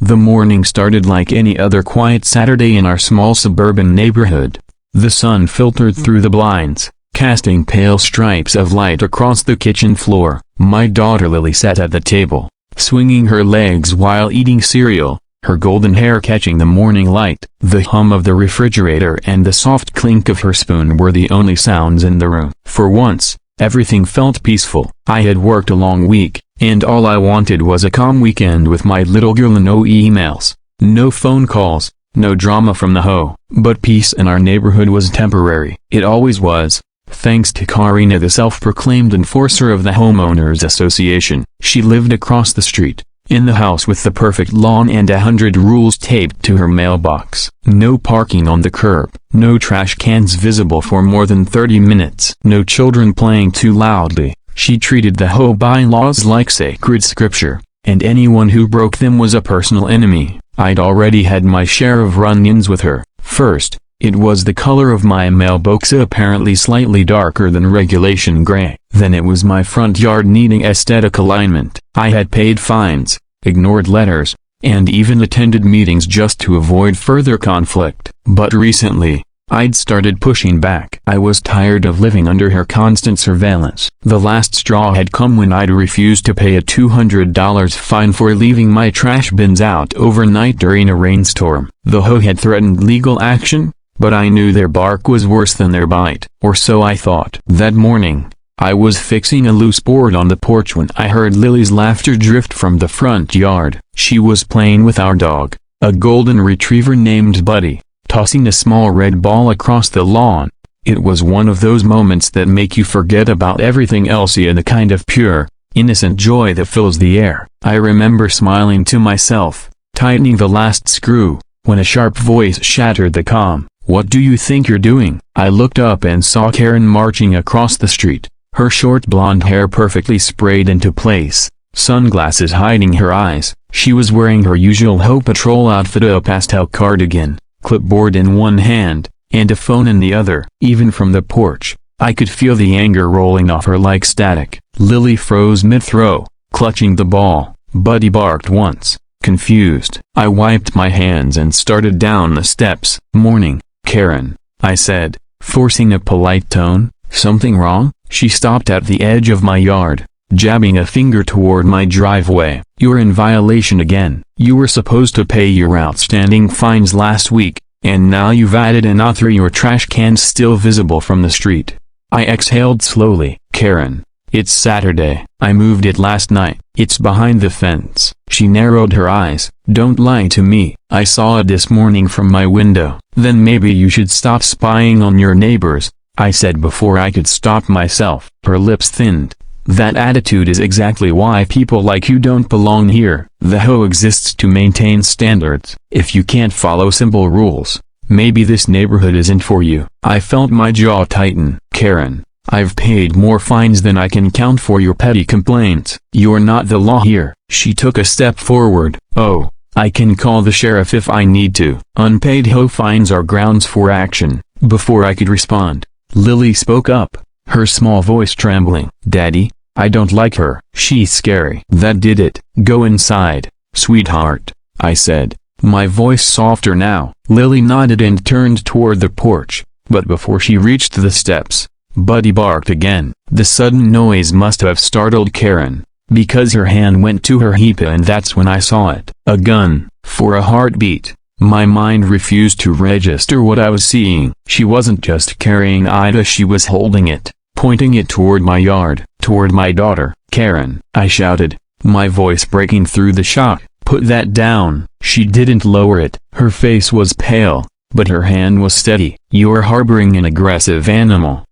The morning started like any other quiet Saturday in our small suburban neighborhood. The sun filtered through the blinds, casting pale stripes of light across the kitchen floor. My daughter Lily sat at the table, swinging her legs while eating cereal, her golden hair catching the morning light. The hum of the refrigerator and the soft clink of her spoon were the only sounds in the room. For once, everything felt peaceful. I had worked a long week, and all I wanted was a calm weekend with my little girl and no emails, no phone calls, no drama from the hoe. But peace in our neighborhood was temporary. It always was, thanks to Karina, the self-proclaimed enforcer of the homeowners association. She lived across the street, in the house with the perfect lawn and 100 rules taped to her mailbox. No parking on the curb, no trash cans visible for more than 30 minutes, no children playing too loudly. She treated the hoe bylaws like sacred scripture, and anyone who broke them was a personal enemy. I'd already had my share of run-ins with her. First, it was the color of my mailbox, apparently slightly darker than regulation gray. Then it was my front yard needing aesthetic alignment. I had paid fines, ignored letters, and even attended meetings just to avoid further conflict. But recently, I'd started pushing back. I was tired of living under her constant surveillance. The last straw had come when I'd refused to pay a $200 fine for leaving my trash bins out overnight during a rainstorm. The hoe had threatened legal action, but I knew their bark was worse than their bite, or so I thought. That morning, I was fixing a loose board on the porch when I heard Lily's laughter drift from the front yard. She was playing with our dog, a golden retriever named Buddy, tossing a small red ball across the lawn. It was one of those moments that make you forget about everything else, and the kind of pure, innocent joy that fills the air. I remember smiling to myself, tightening the last screw, when a sharp voice shattered the calm. "What do you think you're doing?" I looked up and saw Karen marching across the street, her short blonde hair perfectly sprayed into place, sunglasses hiding her eyes. She was wearing her usual Hoe Patrol outfit, a pastel cardigan, clipboard in one hand, and a phone in the other. Even from the porch, I could feel the anger rolling off her like static. Lily froze mid-throw, clutching the ball. Buddy barked once, confused. I wiped my hands and started down the steps. "Morning, Karen," I said, forcing a polite tone. "Something wrong?" She stopped at the edge of my yard, jabbing a finger toward my driveway. "You're in violation again. You were supposed to pay your outstanding fines last week, and now you've added another. Your trash can's still visible from the street." I exhaled slowly. "Karen, it's Saturday. I moved it last night. It's behind the fence." She narrowed her eyes. "Don't lie to me. I saw it this morning from my window." "Then maybe you should stop spying on your neighbors," I said before I could stop myself. Her lips thinned. "That attitude is exactly why people like you don't belong here. The hoe exists to maintain standards. If you can't follow simple rules, maybe this neighborhood isn't for you." I felt my jaw tighten. "Karen, I've paid more fines than I can count for your petty complaints. You're not the law here." She took a step forward. "Oh, I can call the sheriff if I need to." "Unpaid hoe fines are grounds for action." Before I could respond, Lily spoke up, her small voice trembling. "Daddy, I don't like her. She's scary." "That did it. Go inside, sweetheart," I said, my voice softer now. Lily nodded and turned toward the porch, but before she reached the steps, Buddy barked again. The sudden noise must have startled Karen, because her hand went to her hip, and that's when I saw it. A gun. For a heartbeat, my mind refused to register what I was seeing. She wasn't just carrying Ida, she was holding it, pointing it toward my yard, toward my daughter. "Karen," I shouted, my voice breaking through the shock, "put that down." She didn't lower it. Her face was pale, but her hand was steady. "You're harboring an aggressive animal,"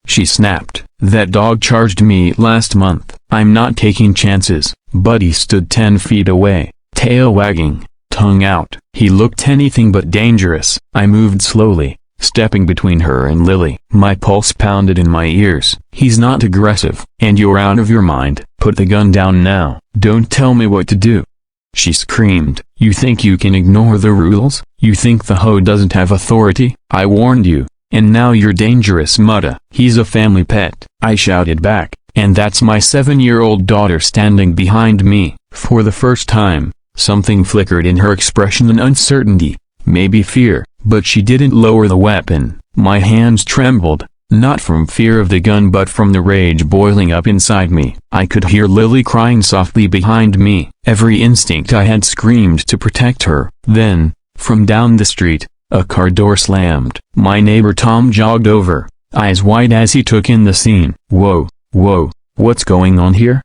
she snapped. "That dog charged me last month." "I'm not taking chances." Buddy stood 10 feet away, tail wagging, tongue out. He looked anything but dangerous. I moved slowly, stepping between her and Lily. My pulse pounded in my ears. "He's not aggressive." "And you're out of your mind." "Put the gun down now." "Don't tell me what to do," she screamed. "You think you can ignore the rules? You think the hoe doesn't have authority? I warned you, and now you're dangerous, Mutta." "He's a family pet," I shouted back, "and that's my 7-year-old daughter standing behind me." For the first time, Something flickered in her expression, an uncertainty, maybe fear, but she didn't lower the weapon. My hands trembled, not from fear of the gun but from the rage boiling up inside me. I could hear Lily crying softly behind me. Every instinct I had screamed to protect her. Then, from down the street, a car door slammed. My neighbor Tom jogged over, eyes wide as he took in the scene. "Whoa, whoa, what's going on here?"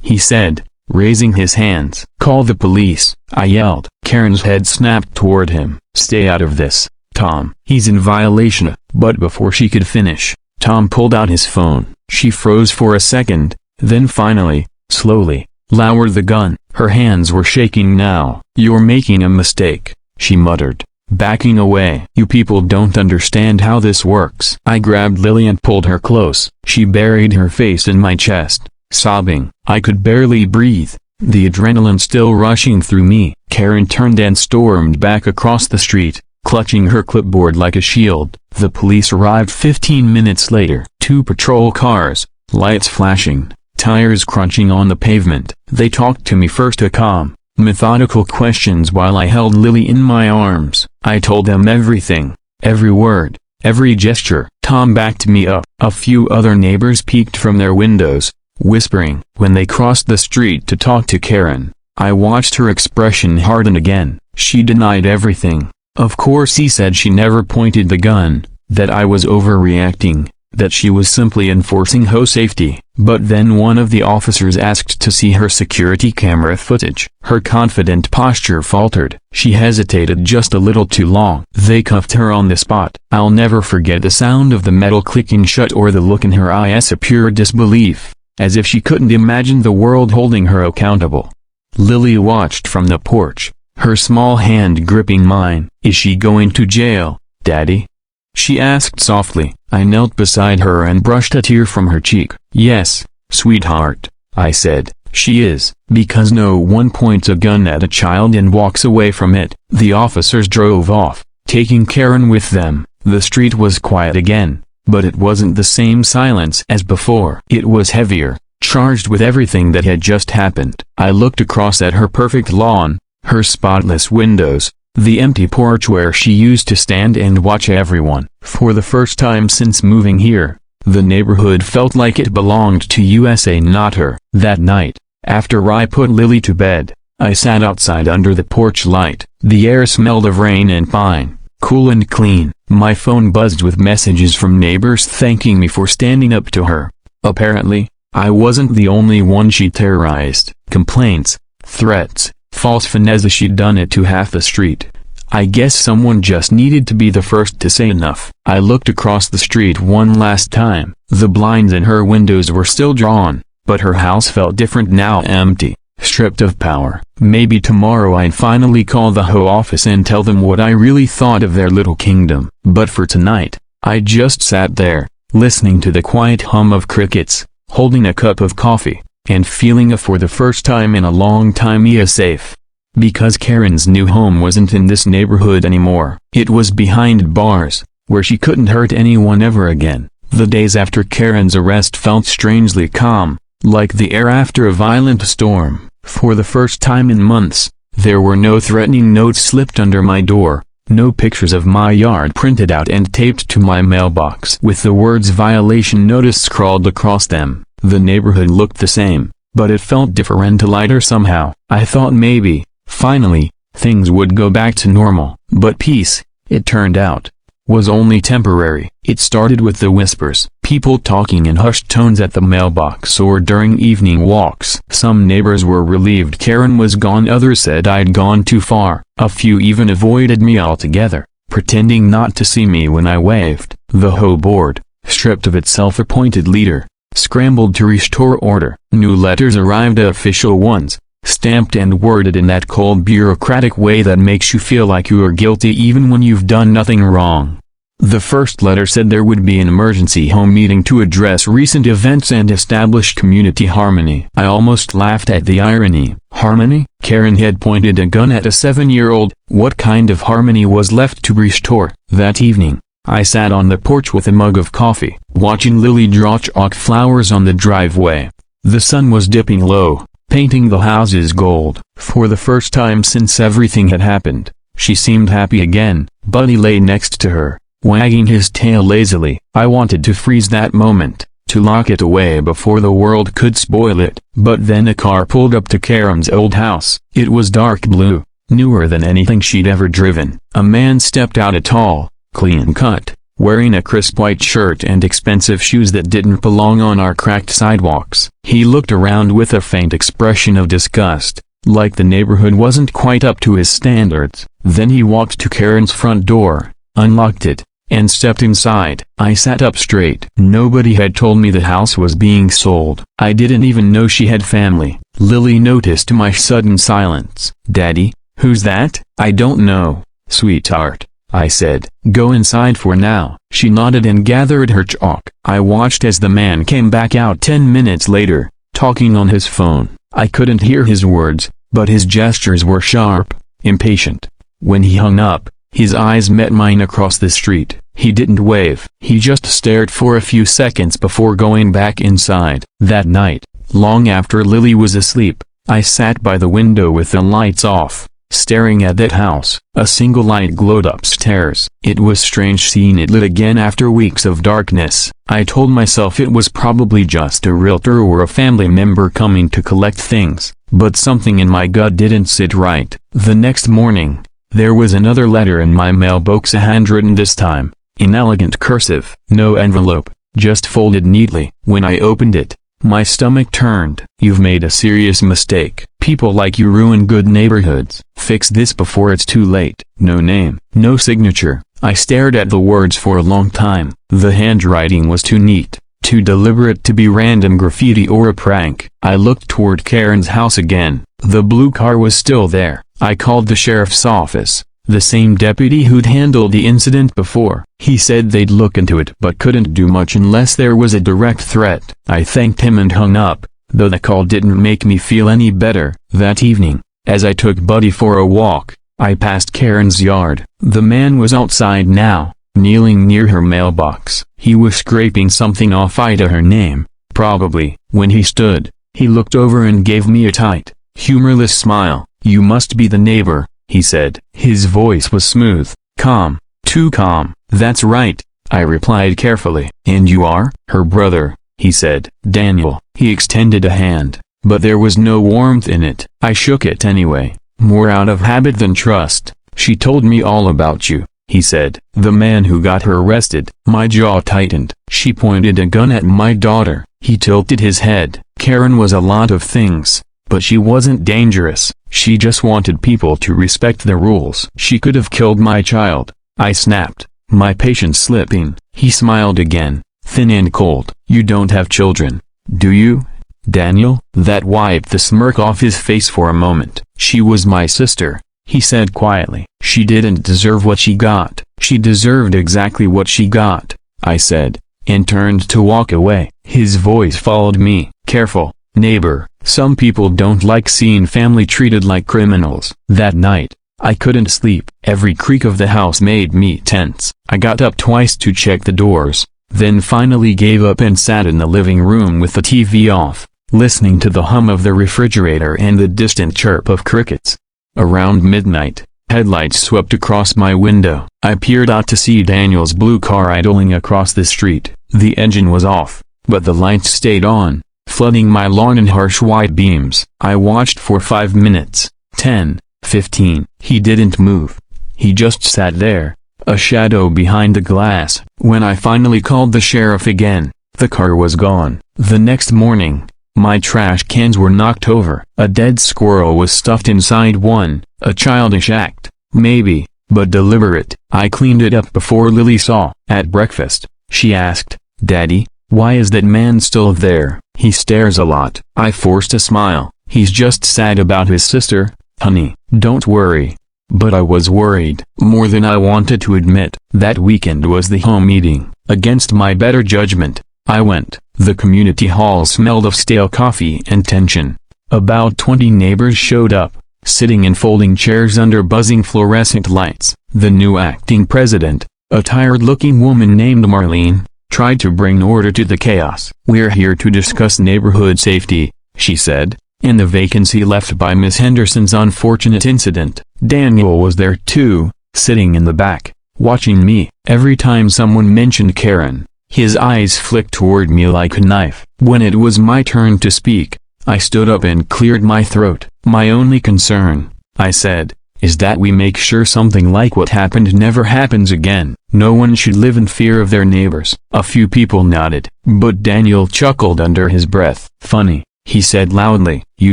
he said, raising his hands. "Call the police," I yelled. Karen's head snapped toward him. "Stay out of this, Tom. He's in violation." But before she could finish, Tom pulled out his phone. She froze for a second, then finally, slowly, lowered the gun. Her hands were shaking now. "You're making a mistake," she muttered, backing away. "You people don't understand how this works." I grabbed Lily and pulled her close. She buried her face in my chest, sobbing. I could barely breathe, the adrenaline still rushing through me. Karen turned and stormed back across the street, clutching her clipboard like a shield. The police arrived 15 minutes later. 2 patrol cars, lights flashing, tires crunching on the pavement. They talked to me first, a calm, methodical questions while I held Lily in my arms. I told them everything, every word, every gesture. Tom backed me up. A few other neighbors peeked from their windows, whispering. When they crossed the street to talk to Karen, I watched her expression harden again. She denied everything. Of course he said she never pointed the gun, that I was overreacting, that she was simply enforcing her safety. But then one of the officers asked to see her security camera footage. Her confident posture faltered. She hesitated just a little too long. They cuffed her on the spot. I'll never forget the sound of the metal clicking shut or the look in her eyes of pure disbelief, as if she couldn't imagine the world holding her accountable. Lily watched from the porch, her small hand gripping mine. "Is she going to jail, Daddy?" she asked softly. I knelt beside her and brushed a tear from her cheek. "Yes, sweetheart," I said, "she is, because no one points a gun at a child and walks away from it." The officers drove off, taking Karen with them. The street was quiet again, but it wasn't the same silence as before. It was heavier, charged with everything that had just happened. I looked across at her perfect lawn, her spotless windows, the empty porch where she used to stand and watch everyone. For the first time since moving here, the neighborhood felt like it belonged to USA, not her. That night, after I put Lily to bed, I sat outside under the porch light. The air smelled of rain and pine, cool and clean. My phone buzzed with messages from neighbors thanking me for standing up to her. Apparently, I wasn't the only one she terrorized. Complaints, threats, false finesse. She'd done it to half the street. I guess someone just needed to be the first to say enough. I looked across the street one last time. The blinds in her windows were still drawn, but her house felt different now, empty, stripped of power. Maybe tomorrow I'd finally call the Ho office and tell them what I really thought of their little kingdom. But for tonight, I just sat there, listening to the quiet hum of crickets, holding a cup of coffee, and feeling for the first time in a long time safe. Because Karen's new home wasn't in this neighborhood anymore. It was behind bars, where she couldn't hurt anyone ever again. The days after Karen's arrest felt strangely calm, like the air after a violent storm. For the first time in months, there were no threatening notes slipped under my door, no pictures of my yard printed out and taped to my mailbox with the words "violation notice" scrawled across them. The neighborhood looked the same, but it felt different, lighter somehow. I thought maybe, finally, things would go back to normal. But peace, it turned out, was only temporary. It started with the whispers, people talking in hushed tones at the mailbox or during evening walks. Some neighbors were relieved Karen was gone, others said I'd gone too far. A few even avoided me altogether, pretending not to see me when I waved. The Ho board, stripped of its self-appointed leader, scrambled to restore order. New letters arrived, official ones, stamped and worded in that cold bureaucratic way that makes you feel like you are guilty even when you've done nothing wrong. The first letter said there would be an emergency home meeting to address recent events and establish community harmony. I almost laughed at the irony. Harmony? Karen had pointed a gun at a 7-year-old. What kind of harmony was left to restore? That evening, I sat on the porch with a mug of coffee, watching Lily draw chalk flowers on the driveway. The sun was dipping low, painting the houses gold. For the first time since everything had happened, she seemed happy again. Buddy lay next to her, wagging his tail lazily. I wanted to freeze that moment, to lock it away before the world could spoil it. But then a car pulled up to Karen's old house. It was dark blue, newer than anything she'd ever driven. A man stepped out, a tall, clean-cut, wearing a crisp white shirt and expensive shoes that didn't belong on our cracked sidewalks. He looked around with a faint expression of disgust, like the neighborhood wasn't quite up to his standards. Then he walked to Karen's front door, unlocked it, and stepped inside. I sat up straight. Nobody had told me the house was being sold. I didn't even know she had family. Lily noticed my sudden silence. "Daddy, who's that?" "I don't know, sweetheart," I said. "Go inside for now." She nodded and gathered her chalk. I watched as the man came back out 10 minutes later, talking on his phone. I couldn't hear his words, but his gestures were sharp, impatient. When he hung up, his eyes met mine across the street. He didn't wave. He just stared for a few seconds before going back inside. That night, long after Lily was asleep, I sat by the window with the lights off, staring at that house. A single light glowed upstairs. It was strange seeing it lit again after weeks of darkness. I told myself it was probably just a realtor or a family member coming to collect things, but something in my gut didn't sit right. The next morning, there was another letter in my mailbox, handwritten this time, in elegant cursive. No envelope, just folded neatly. When I opened it, my stomach turned. "You've made a serious mistake. People like you ruin good neighborhoods. Fix this before it's too late." No name, no signature. I stared at the words for a long time. The handwriting was too neat, too deliberate to be random graffiti or a prank. I looked toward Karen's house again. The blue car was still there. I called the sheriff's office, the same deputy who'd handled the incident before. He said they'd look into it but couldn't do much unless there was a direct threat. I thanked him and hung up, though the call didn't make me feel any better. That evening, as I took Buddy for a walk, I passed Karen's yard. The man was outside now, kneeling near her mailbox. He was scraping something off Ida, her name, probably. When he stood, he looked over and gave me a tight, humorless smile. "You must be the neighbor," he said. His voice was smooth, calm, too calm. "That's right," I replied carefully. "And you are?" "Her brother," he said. "Daniel." He extended a hand, but there was no warmth in it. I shook it anyway, more out of habit than trust. "She told me all about you," he said. "The man who got her arrested." My jaw tightened. "She pointed a gun at my daughter." He tilted his head. "Karen was a lot of things, but she wasn't dangerous. She just wanted people to respect the rules." "She could have killed my child," I snapped, my patience slipping. He smiled again, thin and cold. "You don't have children, do you, Daniel?" That wiped the smirk off his face for a moment. "She was my sister," he said quietly. "She didn't deserve what she got." "She deserved exactly what she got," I said, and turned to walk away. His voice followed me. "Careful, neighbor. Some people don't like seeing family treated like criminals." That night, I couldn't sleep. Every creak of the house made me tense. I got up twice to check the doors, then finally gave up and sat in the living room with the TV off, listening to the hum of the refrigerator and the distant chirp of crickets. Around midnight, headlights swept across my window. I peered out to see Daniel's blue car idling across the street. The engine was off, but the lights stayed on, flooding my lawn in harsh white beams. I watched for 5 minutes, 10, 15. He didn't move. He just sat there, a shadow behind the glass. When I finally called the sheriff again, the car was gone. The next morning, my trash cans were knocked over. A dead squirrel was stuffed inside one, a childish act, maybe, but deliberate. I cleaned it up before Lily saw. At breakfast, she asked, "Daddy, why is that man still there? He stares a lot." I forced a smile. "He's just sad about his sister, honey." "Don't worry." But I was worried, more than I wanted to admit. That weekend was the home meeting. Against my better judgment, I went. The community hall smelled of stale coffee and tension. About 20 neighbors showed up, sitting in folding chairs under buzzing fluorescent lights. The new acting president, a tired-looking woman named Marlene, tried to bring order to the chaos. "We're here to discuss neighborhood safety," she said, and the vacancy left by Miss Henderson's unfortunate incident. Daniel was there too, sitting in the back, watching me. Every time someone mentioned Karen, his eyes flicked toward me like a knife. When it was my turn to speak, I stood up and cleared my throat. "My only concern," I said, "is that we make sure something like what happened never happens again. No one should live in fear of their neighbors." A few people nodded, but Daniel chuckled under his breath. "Funny," he said loudly. "You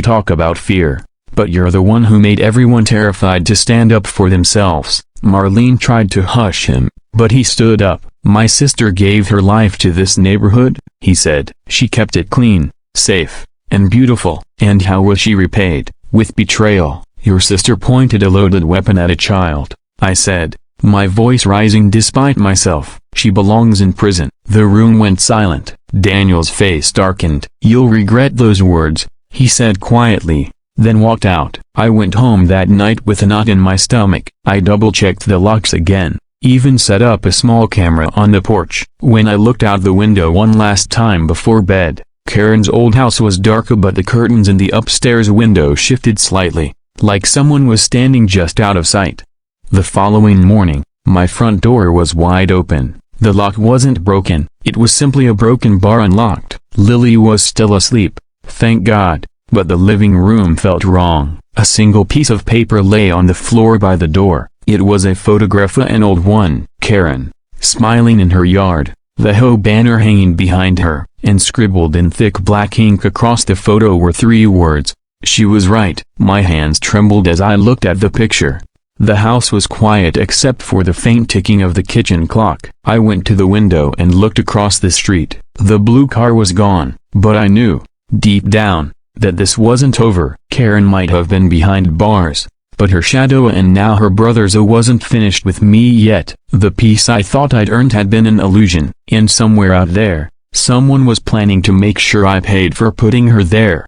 talk about fear, but you're the one who made everyone terrified to stand up for themselves." Marlene tried to hush him, but he stood up. "My sister gave her life to this neighborhood," he said. "She kept it clean, safe, and beautiful." "And how was she repaid?" "With betrayal." "Your sister pointed a loaded weapon at a child," I said, my voice rising despite myself. "She belongs in prison." The room went silent. Daniel's face darkened. "You'll regret those words," he said quietly, then walked out. I went home that night with a knot in my stomach. I double-checked the locks again, even set up a small camera on the porch. When I looked out the window one last time before bed, Karen's old house was dark, but the curtains in the upstairs window shifted slightly, like someone was standing just out of sight. The following morning, my front door was wide open. The lock wasn't broken, it was simply a broken bar unlocked. Lily was still asleep, thank God, but the living room felt wrong. A single piece of paper lay on the floor by the door. It was a photograph, an old one. Karen, smiling in her yard, the Ho banner hanging behind her, and scribbled in thick black ink across the photo were 3 words: "She was right." My hands trembled as I looked at the picture. The house was quiet except for the faint ticking of the kitchen clock. I went to the window and looked across the street. The blue car was gone, but I knew, deep down, that this wasn't over. Karen might have been behind bars, but her shadow and now her brother's wasn't finished with me yet. The peace I thought I'd earned had been an illusion, and somewhere out there, someone was planning to make sure I paid for putting her there.